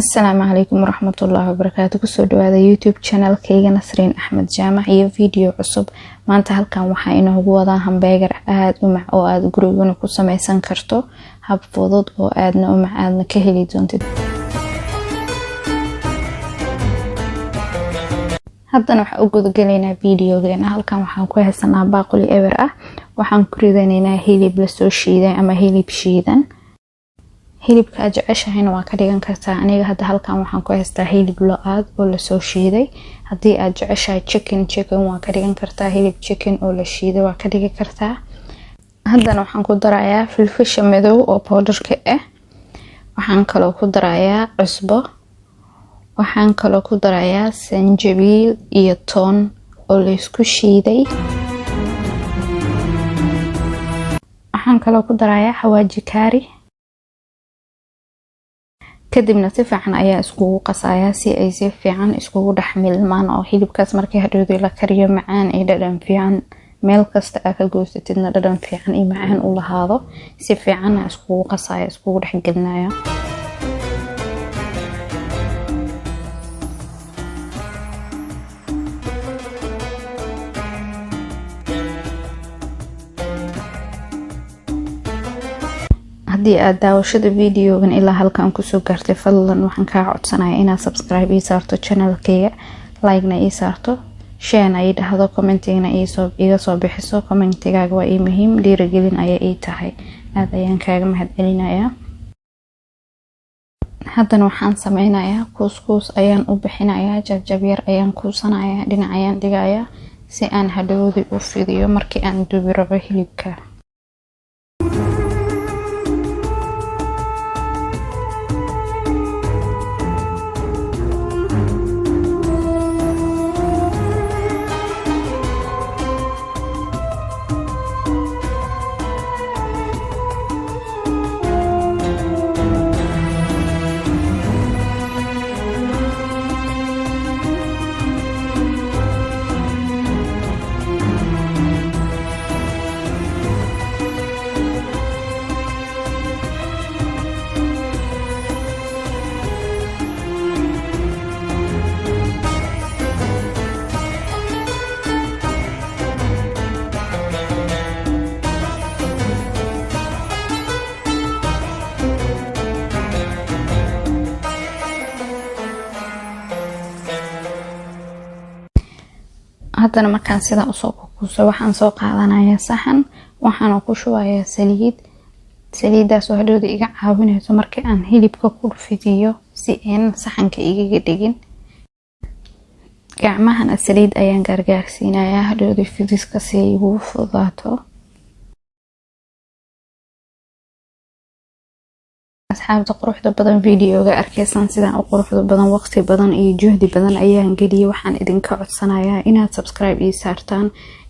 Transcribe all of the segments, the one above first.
السلام عليكم ورحمة الله وبركاته. كسو دوادا يوتيوب channel كيغا نسرين أحمد جامع iyo فيديو عصب maanta halkan waxaa inoogu wadaa hamburger aad u mac oo aad guriguna ku samaysan karto hab fudud oo aadna u mac aadna ka heli doontid. haddana waxaan u gudagalaynaa videogeena. halkan waxaan ku haysanaa baaquli eber ah, waxaan ku ridanaynaa hilib la soo shiiday ama hilib shiidan. hilibka aad jeceshahayna waa ka dhigan kartaa. aniga hadda halkan waxaan ku haystaa hilib lo-aad oo la soo shiiday. haddii aad jeceshahay chicken waa ka dhigan kartaa. hilib chicken oo la shiiday waa ka dhigi kartaa. haddana waxaan ku darayaa filfisha madow oo powderka ah. waxaan kaloo ku darayaa cusbo. waxaan kaloo ku darayaa sanjabiil iyo toon oo la isku shiiday. waxaan kaloo ku darayaa xawaaji kaari. kadibna si fiican ayaa iskugu qasayaa si ay si fiican iskugu dhaxmilmaan oo hilibkaas markii hadhowdii la kariyo macaan iyo dhadhan fiican meel kasta aad ka goysatidna dhadhan fiican iyo macaan u lahaado. si fiican iskugu qasaya iskugu dhaxgelinaya. haddii aad daawashada videogan ilaa halkan kusoo gaartay fadlan waxaan kaa codsanayaa inaad subscribe ii saarto channelkayga, like-na ii saarto, share-na ii dhahdo, commenting-na iga soo bixiso. commentigaaga waa ii muhiim, dhiirigelin ayaa ii tahay. aad ayaan kaaga mahadcelinayaa. haddana waxaan sameynayaa kuuskuus ayaan u bixinayaa, jabjab yar ayaan kuusanayaa, dhinac ayaan dhigayaa si aan hadhowdii u fidiyo markii aan dubi rabo hilibka. haddana markaan sidaa usoo kukuuso waxaan soo qaadanayaa saxan. waxaan ku shubayaa saliidaas oo hadhowda iga caawinayso markii aan hilibka ku fidiyo si aan saxanka igaga dhigin. gacmahana saliid ayaan gargaarsiinayaa hadhowda fidiska si ay ugu fududaato. asxaabta quruxda badan videoga arkaysan sidaan u quruxda badan waqti badan iyo juhdi badan ayaan geliyay. waxaan idinka codsanayaa inaad subscribe ii saartaan,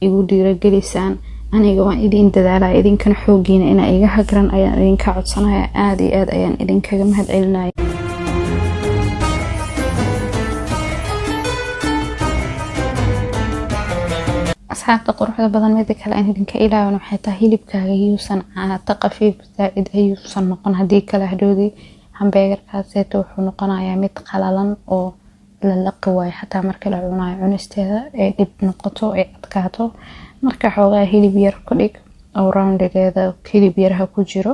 igu dhiirigelisaan. aniga waan idin dadaalaa, idinkana xoogiina inaa iga hagran ayaan idinka codsanayaa. aad iyo aad ayaan idinkaga mahadcelinaya. asxaabta quruxda badan mid kale aan idinka ilaawano waxay tahay hilibkaaga yuusan caata qafiif zaa'id ayuusan noqon. haddii kale hadhowdii hamburgerkaaseeto wuxuu noqonayaa mid qalalan oo la laqi waayo xataa marka la cunayo cunisteeda ay dhib noqoto ay adkaato. marka xoogaa hilib yar ku dhig oo roundigeeda hilib yaraha ku jiro.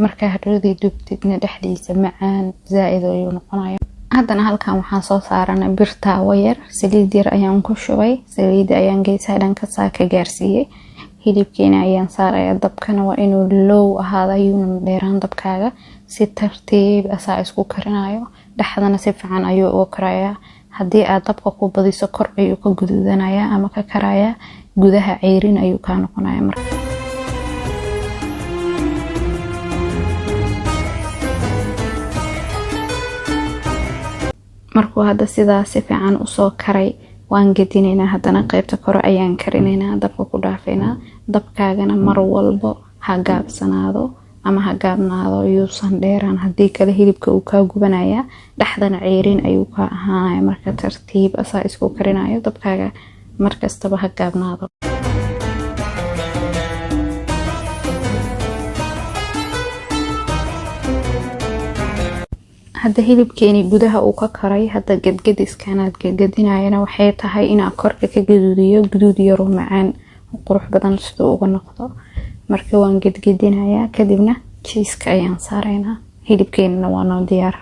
marka hadhowdii dubtidna dhexdiisa macaan zaa'id ayuu noqonayaa. haddana halkan waxaan soo saaranay bir taawo yar, saliid yar ayaan ku shubay. saliida ayaan geesaha dhanka saa ka gaarsiiyey. hilibkeena ayaan saarayaa. dabkana waa inuu low ahaada, ayuuna dheeraan dabkaaga. si tartiib asaa isku karinayo, dhexdana si fiican ayuu uga karayaa. haddii aad dabka ku badiso kor ayuu ka guduudanayaa ama ka karayaa, gudaha ceyrin ayuu kaa noqonayaa. markuu hadda sidaas si fiican usoo karay waan gedinaynaa. haddana qaybta kore ayaan karinaynaa, dabka ku dhaafaynaa. dabkaagana mar walbo ha gaabsanaado ama ha gaabnaado, yuusan dheeraan. haddii kale hilibka uu kaa gubanaya, dhexdana ceyrin ayuu kaa ahaanaya. marka tartiib asaa isku karinayo. dabkaaga markastaba ha gaabnaado. hadda hilibkeeni gudaha uu ka karay. hadda gadgadiskanaad gadgadinayana waxay tahay inaa korka ka gaduudiyo guduud yar oo macaan qurux badan sidoo uga noqdo. marka waan gadgadinayaa kadibna cheese-ka ayaan saareynaa. hilibkeenina waa noo diyaar.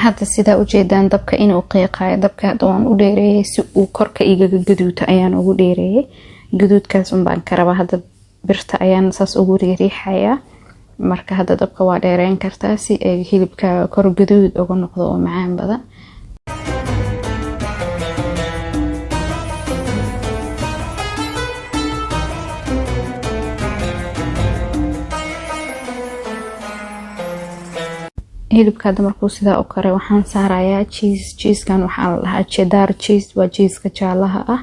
hadda sida u jeedaan dabka inuu qiiqayo. dabka hadda waan u dheereeyay si uu korka igaga gaduuto ayaan ugu dheereeyay. gaduudkaas baan ka rabaa. hadda birta ayaan saas ugu riixayaa. marka hadda dabka waa dheereyn kartaa si ay hilibka kor gaduud uga noqdo oo macaan badan. hilibka hadda markuu sidaa u karay waxaan saarayaa cheese-kan waxaa la dhahaa cheddar cheese. waa cheese-ka jaalaha ah.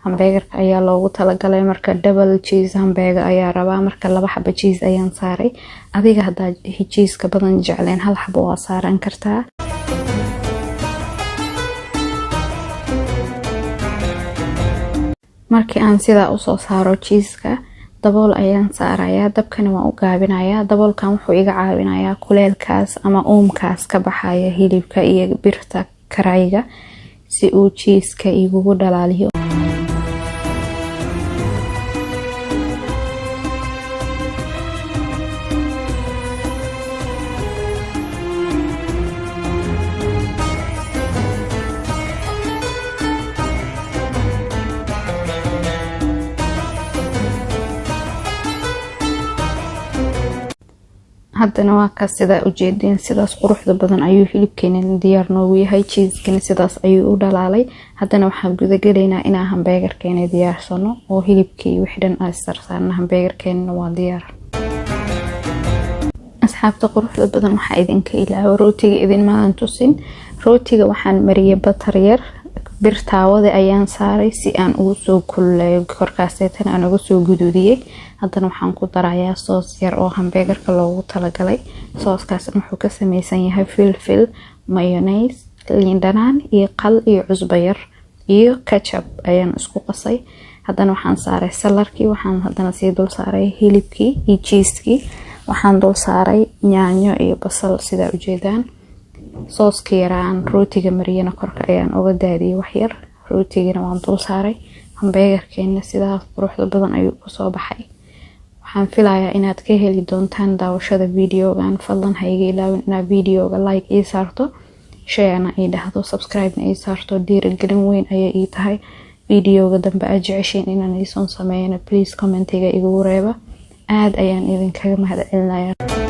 hamburgerka ayaa loogu talagalay. marka double cheese hamburger ayaa rabaa. marka 2 xabo cheese ayaan saaray. adiga haddaa cheese-ka badan jecleen 1 xabo waa saaran kartaa. markii aan sidaa usoo saaro cheese-ka dabool ayaan saarayaa. dabkana waan u gaabinayaa. daboolkan wuxuu iga caawinayaa kuleelkaas ama uumkaas ka baxaya hilibka iyo birta karayga si uu cheese-ka igugu dhalaaliyo. haddana waa ka sida u jeedeen sidaas quruxda badan ayuu hilibkeena diyaar noogu yahay. cheese-kana sidaas ayuu u dhalaalay. haddana waxaan guda galeynaa inaan hamburgerkeena diyaarsano oo hilibkii wixii dhan aan sarsaarno. hamburgerkeena waa diyaar. asxaabta quruxda badan waxaa idinka ilaawa rootiga idin maadan tusin. rootiga waxaan mariyay batar yar. bir taawada ayaan saaray si aan ugu soo kululeeyo korkaaseetana aan uga soo guduudiyay. haddana waxaan ku darayaa soos yar oo hamburgerka loogu talagalay. sooskaasna wuxuu ka samaysan yahay filfil, mayonnaise, liin dhanaan iyo qal iyo cusbo yar iyo ketchup ayaan isku qasay. haddana waxaan saaray salarkii. waxaan haddana sii dul saaray hilibkii iyo cheese-kii. waxaan dul saaray yaanyo iyo basal sida u jeedaan. sooska yaraan rootiga mariyana korka ayaan uga daadiyay wax yar. rootigana waan dul saaray. hamburgerkeena sidaas quruxda badan ayuu ku soo baxay. waxaan filayaa inaad ka heli doontaan daawashada videogan. fadlan ha iga ilaawin inaad videoga like ii saarto, share-na ii dhahdo, subscribe-na ii saarto. dhiirigelin weyn ayay ii tahay. videoga dambe aad jeceshiin inaan iisoon sameeyana please commentiga igu reeba. aad ayaan idinkaga mahadcelinayaa.